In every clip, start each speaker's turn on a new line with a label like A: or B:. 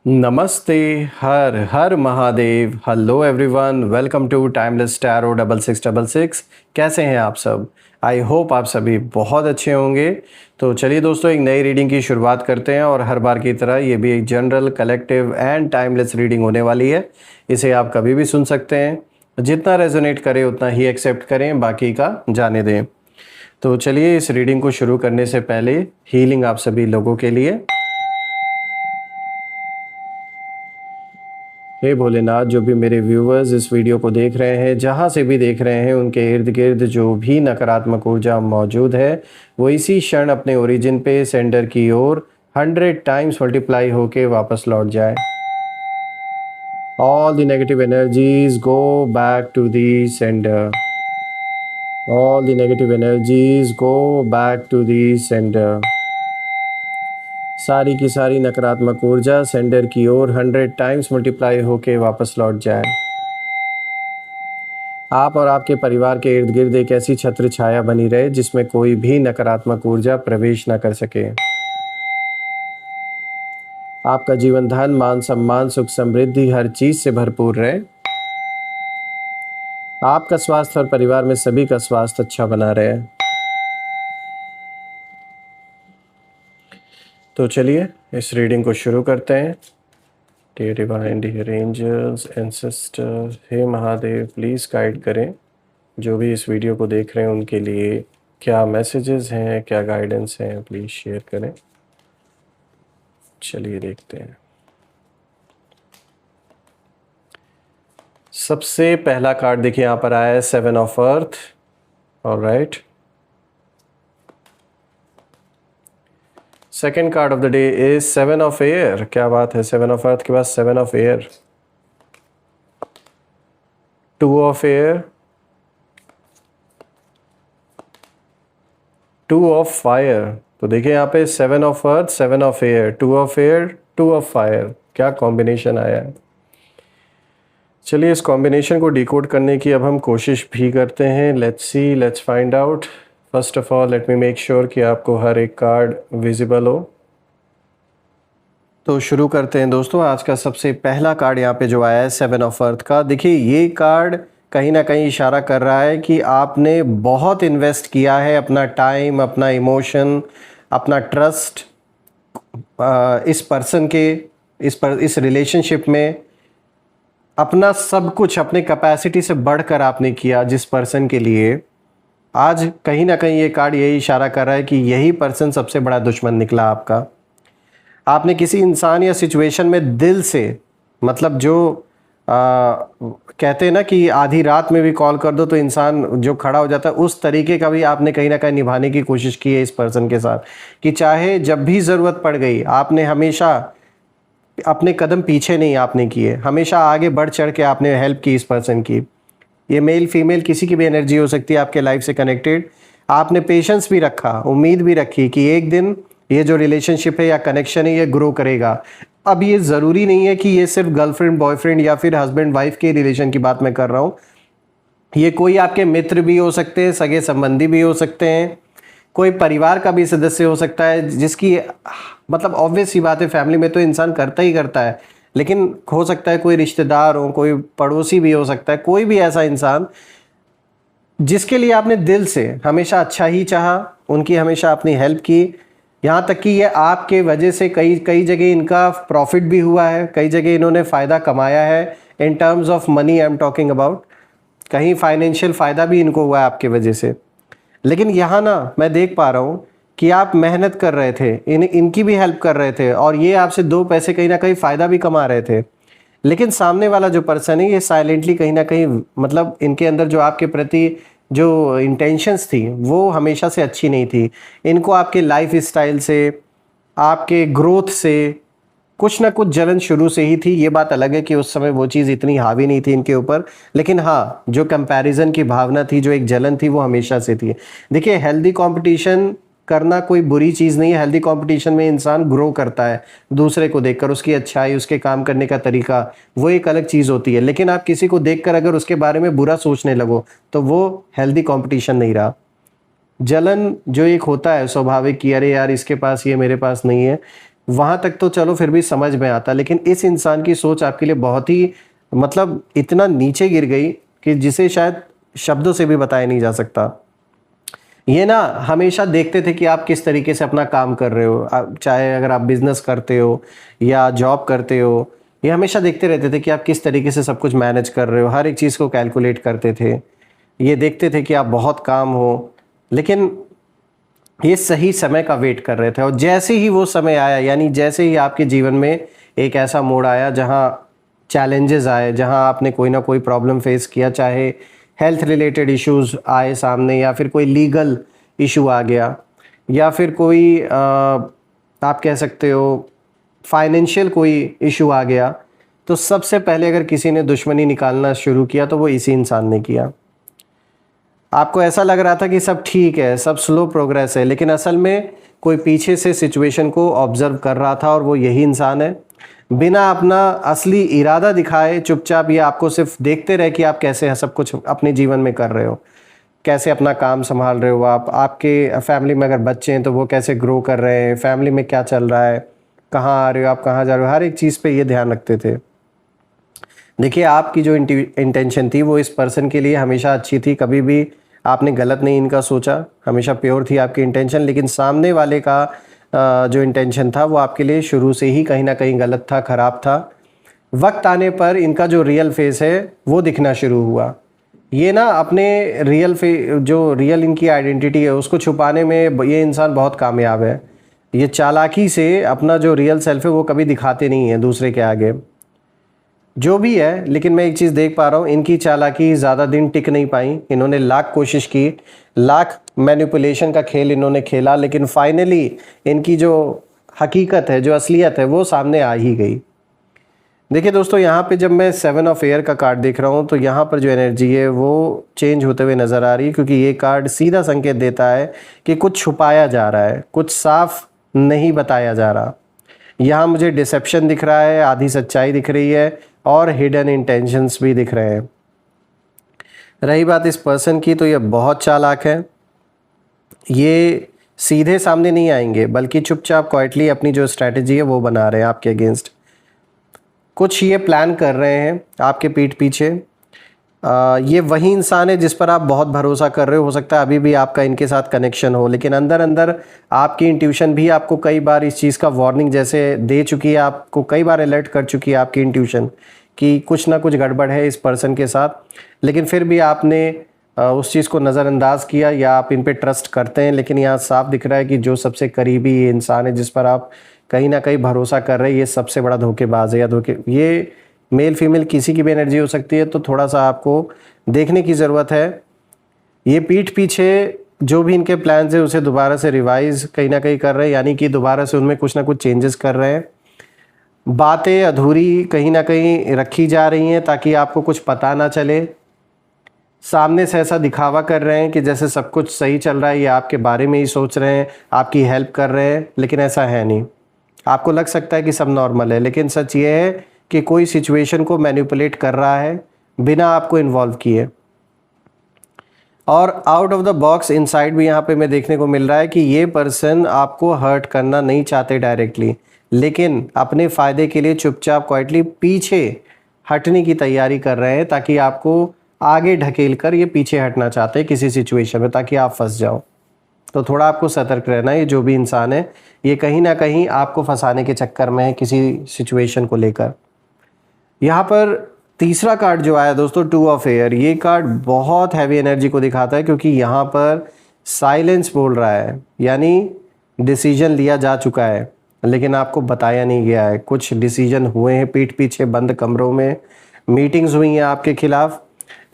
A: नमस्ते। हर हर Mahadev. Hello everyone, welcome to timeless tarot 6666। कैसे हैं आप सब? आई होप आप सभी बहुत अच्छे होंगे। तो चलिए दोस्तों, एक नई रीडिंग की शुरुआत करते हैं और हर बार की तरह ये भी एक general, collective and timeless reading होने वाली है। इसे आप कभी भी सुन सकते हैं। जितना रेजोनेट करे उतना ही एक्सेप्ट करें, बाकी का जाने दें। तो चलिए, इस रीडिंग को शुरू करने से पहले हीलिंग आप सभी लोगों के लिए। हे भोलेनाथ, जो भी मेरे व्यूवर्स इस वीडियो को देख रहे हैं, जहाँ से भी देख रहे हैं, उनके इर्द गिर्द जो भी नकारात्मक ऊर्जा मौजूद है वो इसी क्षण अपने ओरिजिन पे सेंडर की ओर 100 टाइम्स मल्टीप्लाई होके वापस लौट जाए। All the negative energies go back to the sender. All the negative energies go back to the sender. सारी की सारी नकारात्मक ऊर्जा सेंडर की ओर 100 टाइम्स मल्टीप्लाई होके वापस लौट जाए। आप और आपके परिवार के इर्द गिर्द एक ऐसी छत्र छाया बनी रहे जिसमें कोई भी नकारात्मक ऊर्जा प्रवेश न कर सके। आपका जीवन धन, मान सम्मान, सुख समृद्धि हर चीज से भरपूर रहे। आपका स्वास्थ्य और परिवार में सभी का स्वास्थ्य अच्छा बना रहे। तो चलिए इस रीडिंग को शुरू करते हैं। Dear divine, dear angels, ancestor, हे महादेव, प्लीज़ गाइड करें जो भी इस वीडियो को देख रहे हैं उनके लिए क्या मैसेजेस हैं, क्या गाइडेंस हैं, प्लीज़ शेयर करें। चलिए देखते हैं। सबसे पहला कार्ड देखिए यहाँ पर आया है 7 of earth. Alright, second card of the day is 7 of air. क्या बात है, 7 ऑफ अर्थ के बाद 7 of air, 2 of air, 2 of fire. तो देखिए यहाँ पे 7 of earth, 7 of air, 2 of air, 2 of fire, क्या कॉम्बिनेशन आया है। चलिए इस कॉम्बिनेशन को डिकोड करने की अब हम कोशिश भी करते हैं। Let's see, let's find out. First of all let me make sure कि आपको हर एक कार्ड विजिबल हो। तो शुरू करते हैं दोस्तों। आज का सबसे पहला कार्ड यहाँ पे जो आया है 7 ऑफ अर्थ का, देखिए ये कार्ड कहीं ना कहीं इशारा कर रहा है कि आपने बहुत इन्वेस्ट किया है अपना टाइम, अपना इमोशन, अपना ट्रस्ट इस पर्सन के, इस रिलेशनशिप में अपना सब कुछ अपने कैपेसिटी से बढ़कर आपने किया जिस पर्सन के लिए। आज कहीं ना कहीं ये कार्ड यही इशारा कर रहा है कि यही पर्सन सबसे बड़ा दुश्मन निकला आपका। आपने किसी इंसान या सिचुएशन में दिल से, मतलब जो कहते हैं ना कि आधी रात में भी कॉल कर दो तो इंसान जो खड़ा हो जाता है, उस तरीके का भी आपने कहीं ना कहीं निभाने की कोशिश की है इस पर्सन के साथ, कि चाहे जब भी ज़रूरत पड़ गई आपने हमेशा अपने कदम पीछे नहीं आपने किए, हमेशा आगे बढ़ चढ़ के आपने हेल्प की इस पर्सन की। ये मेल फीमेल किसी की भी एनर्जी हो सकती है आपके लाइफ से कनेक्टेड। आपने पेशेंस भी रखा, उम्मीद भी रखी कि एक दिन ये जो रिलेशनशिप है या कनेक्शन है ये ग्रो करेगा। अब ये ज़रूरी नहीं है कि ये सिर्फ गर्लफ्रेंड बॉयफ्रेंड या फिर हस्बैंड वाइफ के रिलेशन की बात मैं कर रहा हूँ। ये कोई आपके मित्र भी हो सकते हैं, सगे संबंधी भी हो सकते हैं, कोई परिवार का भी सदस्य हो सकता है जिसकी, मतलब ऑब्वियस सी बात है, फैमिली में तो इंसान करता ही करता है, लेकिन हो सकता है कोई रिश्तेदार हो, कोई पड़ोसी भी हो सकता है, कोई भी ऐसा इंसान जिसके लिए आपने दिल से हमेशा अच्छा ही चाहा, उनकी हमेशा अपनी हेल्प की। यहाँ तक कि ये आपके वजह से कई कई जगह इनका प्रॉफिट भी हुआ है, कई जगह इन्होंने फ़ायदा कमाया है। In terms of money I am talking about, कहीं फाइनेंशियल फ़ायदा भी इनको हुआ है आपके वजह से। लेकिन यहाँ ना मैं देख पा रहा हूँ कि आप मेहनत कर रहे थे, इनकी भी हेल्प कर रहे थे और ये आपसे दो पैसे कहीं ना कहीं फ़ायदा भी कमा रहे थे। लेकिन सामने वाला जो पर्सन है ये साइलेंटली कहीं ना कहीं, मतलब इनके अंदर जो आपके प्रति जो इंटेंशंस थी वो हमेशा से अच्छी नहीं थी। इनको आपके लाइफ स्टाइल से, आपके ग्रोथ से कुछ ना कुछ जलन शुरू से ही थी। ये बात अलग है कि उस समय वो चीज़ इतनी हावी नहीं थी इनके ऊपर, लेकिन हाँ, जो कंपैरिजन की भावना थी, जो एक जलन थी, वो हमेशा से थी। देखिए, हेल्दी कंपटीशन करना कोई बुरी चीज़ नहीं है। हेल्दी कंपटीशन में इंसान ग्रो करता है दूसरे को देखकर, उसकी अच्छाई, उसके काम करने का तरीका, वो एक अलग चीज़ होती है। लेकिन आप किसी को देखकर अगर उसके बारे में बुरा सोचने लगो तो वो हेल्दी कंपटीशन नहीं रहा। जलन जो एक होता है स्वाभाविक कि अरे यार इसके पास ये मेरे पास नहीं है, वहाँ तक तो चलो फिर भी समझ में आता, लेकिन इस इंसान की सोच आपके लिए बहुत ही मतलब इतना नीचे गिर गई कि जिसे शायद शब्दों से भी बताया नहीं जा सकता। ये ना हमेशा देखते थे कि आप किस तरीके से अपना काम कर रहे हो, चाहे अगर आप बिजनेस करते हो या जॉब करते हो, ये हमेशा देखते रहते थे कि आप किस तरीके से सब कुछ मैनेज कर रहे हो, हर एक चीज़ को कैलकुलेट करते थे। ये देखते थे कि आप बहुत काम हो, लेकिन ये सही समय का वेट कर रहे थे। और जैसे ही वो समय आया, यानी जैसे ही आपके जीवन में एक ऐसा मोड़ आया जहाँ चैलेंजेस आए, जहाँ आपने कोई ना कोई प्रॉब्लम फेस किया, चाहे हेल्थ रिलेटेड इश्यूज आए सामने, या फिर कोई लीगल इशू आ गया, या फिर कोई आप कह सकते हो फाइनेंशियल कोई इशू आ गया, तो सबसे पहले अगर किसी ने दुश्मनी निकालना शुरू किया तो वो इसी इंसान ने किया। आपको ऐसा लग रहा था कि सब ठीक है, सब स्लो प्रोग्रेस है, लेकिन असल में कोई पीछे से सिचुएशन को ऑब्जर्व कर रहा था और वो यही इंसान है। बिना अपना असली इरादा दिखाए चुपचाप ये आपको सिर्फ देखते रहे कि आप कैसे सब कुछ अपने जीवन में कर रहे हो, कैसे अपना काम संभाल रहे हो आप, आपके फैमिली में अगर बच्चे हैं तो वो कैसे ग्रो कर रहे हैं, फैमिली में क्या चल रहा है, कहाँ आ रहे हो आप, कहाँ जा रहे हो, हर एक चीज़ पे ये ध्यान रखते थे। देखिए आपकी जो इंटेंशन थी वो इस पर्सन के लिए हमेशा अच्छी थी, कभी भी आपने गलत नहीं इनका सोचा, हमेशा प्योर थी आपकी इंटेंशन। लेकिन सामने वाले का जो इंटेंशन था वो आपके लिए शुरू से ही कहीं ना कहीं गलत था, ख़राब था। वक्त आने पर इनका जो रियल फेस है वो दिखना शुरू हुआ। ये ना अपने जो रियल इनकी आइडेंटिटी है उसको छुपाने में ये इंसान बहुत कामयाब है। ये चालाकी से अपना जो रियल सेल्फ है वो कभी दिखाते नहीं है दूसरे के आगे, जो भी है। लेकिन मैं एक चीज़ देख पा रहा हूँ, इनकी चालाकी ज़्यादा दिन टिक नहीं पाई। इन्होंने लाख कोशिश की, लाख मैनिपुलेशन का खेल इन्होंने खेला, लेकिन फाइनली इनकी जो हकीकत है, जो असलियत है, वो सामने आ ही गई। देखिए दोस्तों, यहाँ पे जब मैं 7 ऑफ एयर का कार्ड देख रहा हूँ तो यहाँ पर जो एनर्जी है वो चेंज होते हुए नज़र आ रही है, क्योंकि ये कार्ड सीधा संकेत देता है कि कुछ छुपाया जा रहा है, कुछ साफ नहीं बताया जा रहा। यहाँ मुझे डिसेप्शन दिख रहा है, आधी सच्चाई दिख रही है, और हिडन इंटेंशंस भी दिख रहे हैं। रही बात इस पर्सन की, तो ये बहुत चालाक है। ये सीधे सामने नहीं आएंगे, बल्कि चुपचाप क्वाइटली अपनी जो स्ट्रैटेजी है वो बना रहे हैं आपके अगेंस्ट। कुछ ये प्लान कर रहे हैं आपके पीठ पीछे। ये वही इंसान है जिस पर आप बहुत भरोसा कर रहे हो सकता है अभी भी आपका इनके साथ कनेक्शन हो, लेकिन अंदर अंदर आपकी इंट्यूशन भी आपको कई बार इस चीज़ का वार्निंग जैसे दे चुकी है, आपको कई बार अलर्ट कर चुकी है आपकी इंट्यूशन कि कुछ ना कुछ गड़बड़ है इस पर्सन के साथ। लेकिन फिर भी आपने उस चीज़ को नज़रअंदाज किया, या आप इन पे ट्रस्ट करते हैं। लेकिन यहाँ साफ दिख रहा है कि जो सबसे करीबी ये इंसान है जिस पर आप कहीं ना कहीं भरोसा कर रहे हैं, ये सबसे बड़ा धोखेबाज है, या ये मेल फीमेल किसी की भी एनर्जी हो सकती है। तो थोड़ा सा आपको देखने की ज़रूरत है। ये पीठ पीछे जो भी इनके प्लान्स है उसे दोबारा से रिवाइज कहीं ना कहीं कर रहे हैं, यानी कि दोबारा से उनमें कुछ ना कुछ चेंजेस कर रहे हैं। बातें अधूरी कहीं ना कहीं रखी जा रही हैं ताकि आपको कुछ पता ना चले। सामने से ऐसा दिखावा कर रहे हैं कि जैसे सब कुछ सही चल रहा है, ये आपके बारे में ही सोच रहे हैं, आपकी हेल्प कर रहे हैं, लेकिन ऐसा है नहीं। आपको लग सकता है कि सब नॉर्मल है, लेकिन सच ये है कि कोई सिचुएशन को मैनिपुलेट कर रहा है बिना आपको इन्वॉल्व किए। और out of the box inside भी यहाँ पे मैं देखने को मिल रहा है कि ये पर्सन आपको हर्ट करना नहीं चाहते डायरेक्टली, लेकिन अपने फ़ायदे के लिए चुपचाप क्वाइटली पीछे हटने की तैयारी कर रहे हैं, ताकि आपको आगे ढकेल कर ये पीछे हटना चाहते हैं किसी सिचुएशन में, ताकि आप फंस जाओ। तो थोड़ा आपको सतर्क रहना है। ये जो भी इंसान है ये कहीं ना कहीं आपको फंसाने के चक्कर में है किसी सिचुएशन को लेकर। यहाँ पर तीसरा कार्ड जो आया दोस्तों, 2 ऑफ एयर, ये कार्ड बहुत हैवी एनर्जी को दिखाता है, क्योंकि यहाँ पर साइलेंस बोल रहा है, यानी डिसीजन लिया जा चुका है लेकिन आपको बताया नहीं गया है। कुछ डिसीजन हुए हैं पीठ पीछे, बंद कमरों में मीटिंग्स हुई हैं आपके खिलाफ।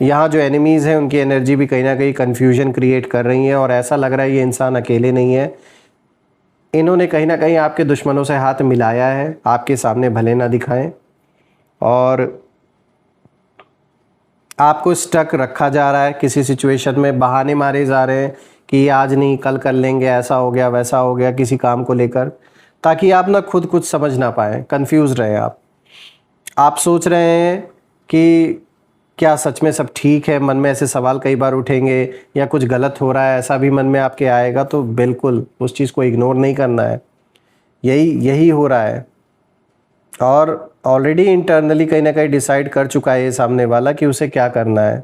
A: यहाँ जो एनिमीज़ हैं उनकी एनर्जी भी कहीं ना कहीं कन्फ्यूजन क्रिएट कर रही है, और ऐसा लग रहा है ये इंसान अकेले नहीं है। इन्होंने कहीं ना कहीं आपके दुश्मनों से हाथ मिलाया है, आपके सामने भले ना दिखाएं, और आपको स्टक रखा जा रहा है किसी सिचुएशन में। बहाने मारे जा रहे हैं कि आज नहीं कल कर लेंगे, ऐसा हो गया वैसा हो गया किसी काम को लेकर, ताकि आप ना खुद कुछ समझ ना पाएँ, कंफ्यूज रहे आप सोच रहे हैं कि क्या सच में सब ठीक है, मन में ऐसे सवाल कई बार उठेंगे, या कुछ गलत हो रहा है ऐसा भी मन में आपके आएगा। तो बिल्कुल उस चीज़ को इग्नोर नहीं करना है। यही यही हो रहा है। और ऑलरेडी इंटरनली कहीं ना कहीं डिसाइड कर चुका है ये सामने वाला कि उसे क्या करना है।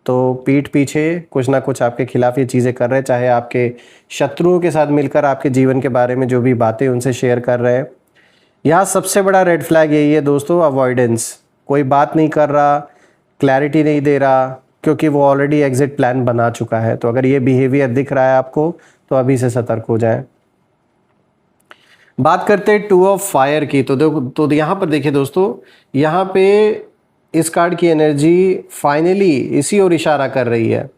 A: तो पीठ पीछे कुछ ना कुछ आपके खिलाफ ये चीज़ें कर रहे हैं, चाहे आपके शत्रुओं के साथ मिलकर आपके जीवन के बारे में जो भी बातें उनसे शेयर कर रहे हैं। यहाँ सबसे बड़ा रेड फ्लैग यही है दोस्तों, अवॉइडेंस। कोई बात नहीं कर रहा, क्लैरिटी नहीं दे रहा, क्योंकि वो ऑलरेडी एग्जिट प्लान बना चुका है। तो अगर ये बिहेवियर दिख रहा है आपको तो अभी से सतर्क हो जाएं। बात करते हैं 2 ऑफ फायर की। तो यहाँ पर देखिए दोस्तों, यहाँ पे इस कार्ड की एनर्जी फाइनली इसी ओर इशारा कर रही है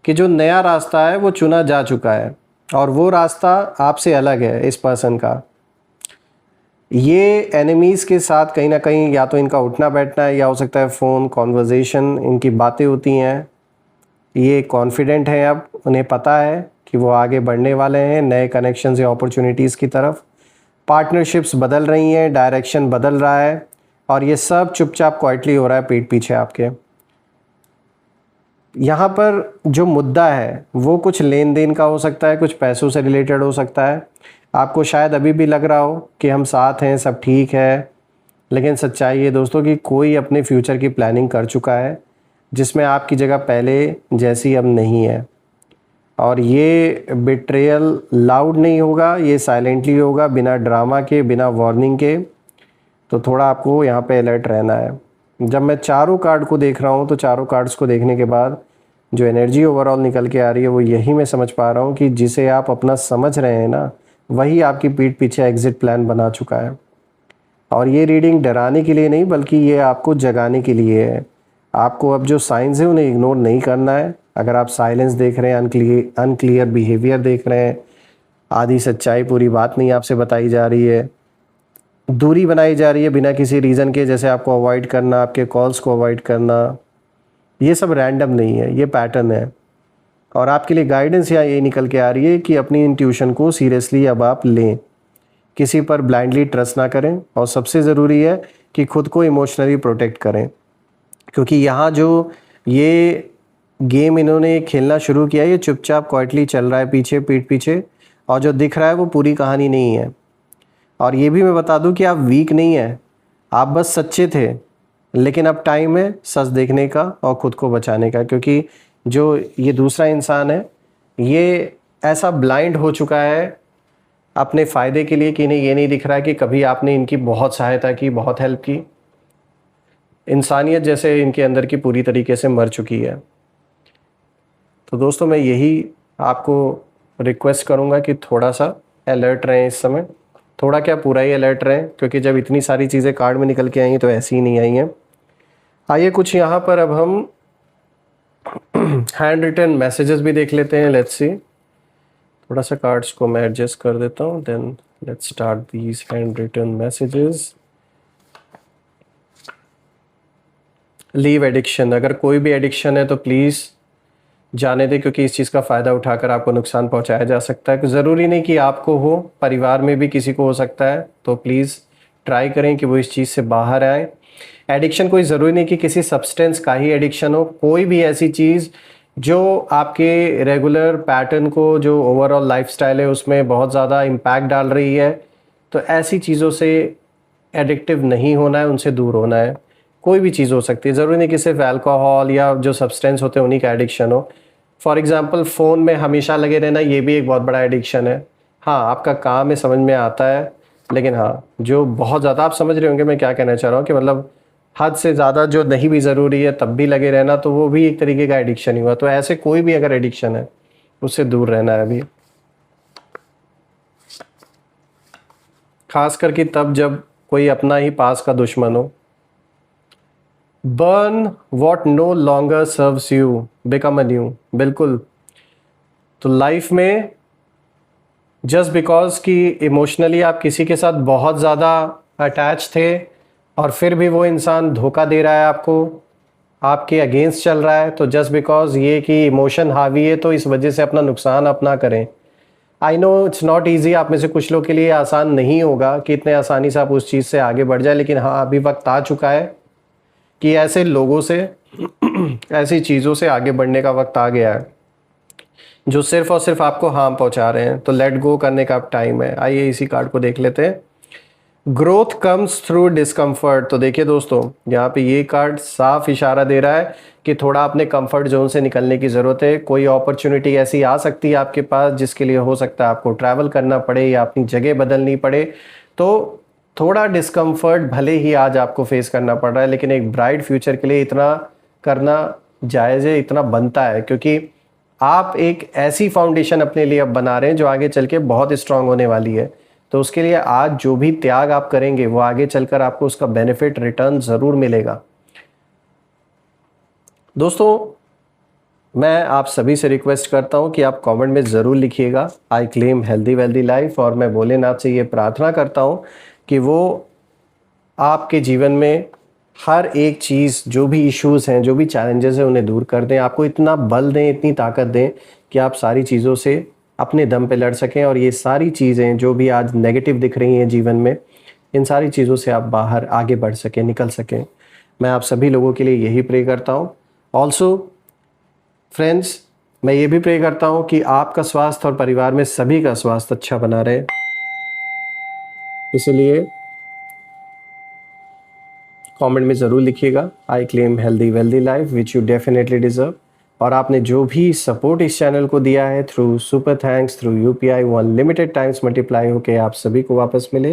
A: कि जो नया रास्ता है वो चुना जा चुका है, और वो रास्ता आपसे अलग है इस पर्सन का। ये एनिमीज़ के साथ कहीं ना कहीं या तो इनका उठना बैठना है, या हो सकता है फ़ोन कॉन्वर्जेशन, इनकी बातें होती हैं। ये कॉन्फिडेंट हैं, अब उन्हें पता है कि वो आगे बढ़ने वाले हैं नए कनेक्शंस या अपॉर्चुनिटीज़ की तरफ। पार्टनरशिप्स बदल रही हैं, डायरेक्शन बदल रहा है, और ये सब चुपचाप क्वाइटली हो रहा है पीठ पीछे आपके। यहाँ पर जो मुद्दा है वो कुछ लेन देन का हो सकता है, कुछ पैसों से रिलेटेड हो सकता है। आपको शायद अभी भी लग रहा हो कि हम साथ हैं, सब ठीक है, लेकिन सच्चाई है दोस्तों कि कोई अपने फ्यूचर की प्लानिंग कर चुका है जिसमें आपकी जगह पहले जैसी अब नहीं है। और ये बिट्रेयल लाउड नहीं होगा, ये साइलेंटली होगा, बिना ड्रामा के, बिना वार्निंग के। तो थोड़ा आपको यहाँ पे अलर्ट रहना है। जब मैं चारों कार्ड को देख रहा हूँ तो चारों कार्ड्स को देखने के बाद जो एनर्जी ओवरऑल निकल के आ रही है वो यही मैं समझ पा रहा हूँ कि जिसे आप अपना समझ रहे हैं ना, वही आपकी पीठ पीछे एग्जिट प्लान बना चुका है। और ये रीडिंग डराने के लिए नहीं, बल्कि ये आपको जगाने के लिए है। आपको अब जो साइंस है उन्हें इग्नोर नहीं करना है। अगर आप साइलेंस देख रहे हैं, अनक्लियर बिहेवियर देख रहे हैं, आधी सच्चाई पूरी बात नहीं आपसे बताई जा रही है, दूरी बनाई जा रही है बिना किसी रीज़न के, जैसे आपको अवॉइड करना, आपके कॉल्स को अवॉइड करना, ये सब रैंडम नहीं है, ये पैटर्न है। और आपके लिए गाइडेंस यहाँ ये निकल के आ रही है कि अपनी इंट्यूशन को सीरियसली अब आप लें, किसी पर ब्लाइंडली ट्रस्ट ना करें, और सबसे ज़रूरी है कि खुद को इमोशनली प्रोटेक्ट करें। क्योंकि यहाँ जो ये गेम इन्होंने खेलना शुरू किया है ये चुपचाप क्वाइटली चल रहा है पीछे, पीठ पीछे, और जो दिख रहा है वो पूरी कहानी नहीं है। और ये भी मैं बता दूं कि आप वीक नहीं हैं, आप बस सच्चे थे, लेकिन अब टाइम है सच देखने का और ख़ुद को बचाने का। क्योंकि जो ये दूसरा इंसान है ये ऐसा ब्लाइंड हो चुका है अपने फ़ायदे के लिए कि इन्हें ये नहीं दिख रहा है कि कभी आपने इनकी बहुत सहायता की, बहुत हेल्प की। इंसानियत जैसे इनके अंदर की पूरी तरीके से मर चुकी है। तो दोस्तों मैं यही आपको रिक्वेस्ट करूँगा कि थोड़ा सा अलर्ट रहें इस समय, थोड़ा क्या पूरा ही अलर्ट रहें, क्योंकि जब इतनी सारी चीज़ें कार्ड में निकल के आई हैं तो ऐसी ही नहीं आई हैं। आइए कुछ यहाँ पर अब हम हैंड रिटन मैसेजेस भी देख लेते हैं। लेट्स सी, थोड़ा सा कार्ड्स को मैं एडजस्ट कर देता हूँ, then let's start these hand written messages. Leave addiction, अगर कोई भी एडिक्शन है तो प्लीज़ जाने दें, क्योंकि इस चीज़ का फ़ायदा उठाकर आपको नुकसान पहुंचाया जा सकता है। ज़रूरी नहीं कि आपको हो, परिवार में भी किसी को हो सकता है। तो प्लीज़ ट्राई करें कि वो इस चीज़ से बाहर आए। एडिक्शन कोई ज़रूरी नहीं कि किसी सब्सटेंस का ही एडिक्शन हो, कोई भी ऐसी चीज़ जो आपके रेगुलर पैटर्न को, जो ओवरऑल लाइफस्टाइल है उसमें बहुत ज़्यादा इम्पैक्ट डाल रही है, तो ऐसी चीज़ों से एडिक्टिव नहीं होना है, उनसे दूर होना है। कोई भी चीज़ हो सकती है, ज़रूरी नहीं कि सिर्फ अल्कोहल या जो सब्सटेंस होते हैं उन्हीं का एडिक्शन हो। फॉर एग्जांपल फ़ोन में हमेशा लगे रहना, ये भी एक बहुत बड़ा एडिक्शन है। हाँ, आपका काम है, समझ में आता है, लेकिन हाँ जो बहुत ज़्यादा, आप समझ रहे होंगे मैं क्या कहना चाह रहा हूँ, कि मतलब हद से ज़्यादा जो नहीं भी ज़रूरी है तब भी लगे रहना, तो वो भी एक तरीके का एडिक्शन ही हुआ। तो ऐसे कोई भी अगर एडिक्शन है उससे दूर रहना है अभी, खास करके तब जब कोई अपना ही पास का दुश्मन हो। Burn what no longer serves you, become a new. बिल्कुल, तो लाइफ में जस्ट बिकॉज कि इमोशनली आप किसी के साथ बहुत ज़्यादा अटैच थे और फिर भी वो इंसान धोखा दे रहा है आपको, आपके अगेंस्ट चल रहा है, तो जस्ट बिकॉज ये कि इमोशन हावी है तो इस वजह से अपना नुकसान अपना करें। I know it's not easy, आप में से कुछ लोग के लिए आसान नहीं होगा कि इतने आसानी से आप उस चीज़ से आगे बढ़ जाए, लेकिन हाँ अभी वक्त आ चुका है कि ऐसे लोगों से ऐसी चीज़ों से आगे बढ़ने का वक्त आ गया है जो सिर्फ और सिर्फ आपको हार्म पहुंचा रहे हैं। तो लेट गो करने का अब टाइम है। आइए इसी कार्ड को देख लेते हैं। Growth comes through discomfort. तो देखिए दोस्तों, यहाँ पे ये कार्ड साफ इशारा दे रहा है कि थोड़ा अपने कंफर्ट जोन से निकलने की ज़रूरत है। कोई अपॉर्चुनिटी ऐसी आ सकती है आपके पास जिसके लिए हो सकता है आपको ट्रैवल करना पड़े या अपनी जगह बदलनी पड़े। तो थोड़ा डिस्कम्फर्ट भले ही आज आपको फेस करना पड़ रहा है, लेकिन एक ब्राइट फ्यूचर के लिए इतना करना जायज़ है, इतना बनता है, क्योंकि आप एक ऐसी फाउंडेशन अपने लिए अब बना रहे हैं जो आगे चल के बहुत स्ट्रांग होने वाली है। तो उसके लिए आज जो भी त्याग आप करेंगे वो आगे चलकर आपको उसका बेनिफिट रिटर्न ज़रूर मिलेगा। दोस्तों, मैं आप सभी से रिक्वेस्ट करता हूं कि आप कमेंट में ज़रूर लिखिएगा I claim healthy wealthy life, और मैं भोलेनाथ से ये प्रार्थना करता हूं कि वो आपके जीवन में हर एक चीज़, जो भी इश्यूज़ हैं, जो भी चैलेंजेस हैं, उन्हें दूर कर दें, आपको इतना बल दें, इतनी ताकत दें कि आप सारी चीज़ों से अपने दम पे लड़ सकें, और ये सारी चीज़ें जो भी आज नेगेटिव दिख रही हैं जीवन में, इन सारी चीज़ों से आप बाहर आगे बढ़ सकें, निकल सकें। मैं आप सभी लोगों के लिए यही प्रे करता हूँ। ऑल्सो फ्रेंड्स, मैं ये भी प्रे करता हूँ कि आपका स्वास्थ्य और परिवार में सभी का स्वास्थ्य अच्छा बना रहे। इसलिए कमेंट में ज़रूर लिखिएगा I claim healthy wealthy life which you definitely deserve. और आपने जो भी सपोर्ट इस चैनल को दिया है through super thanks, through UPI, वो अनलिमिटेड टाइम्स मल्टीप्लाई होकर आप सभी को वापस मिले।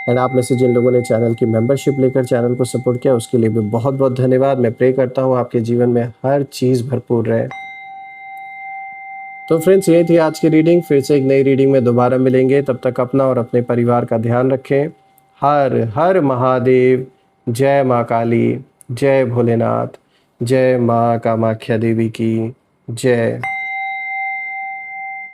A: एंड आप में से जिन लोगों ने चैनल की मेंबरशिप लेकर चैनल को सपोर्ट किया उसके लिए भी बहुत बहुत धन्यवाद। मैं प्रे करता हूँ आपके जीवन में हर चीज़ भरपूर रहे। तो फ्रेंड्स, ये थी आज की रीडिंग। फिर से एक नई रीडिंग में दोबारा मिलेंगे। तब तक अपना और अपने परिवार का ध्यान रखें। हर हर महादेव। जय माँ काली, जय भोलेनाथ, जय माँ कामाख्या देवी की जय।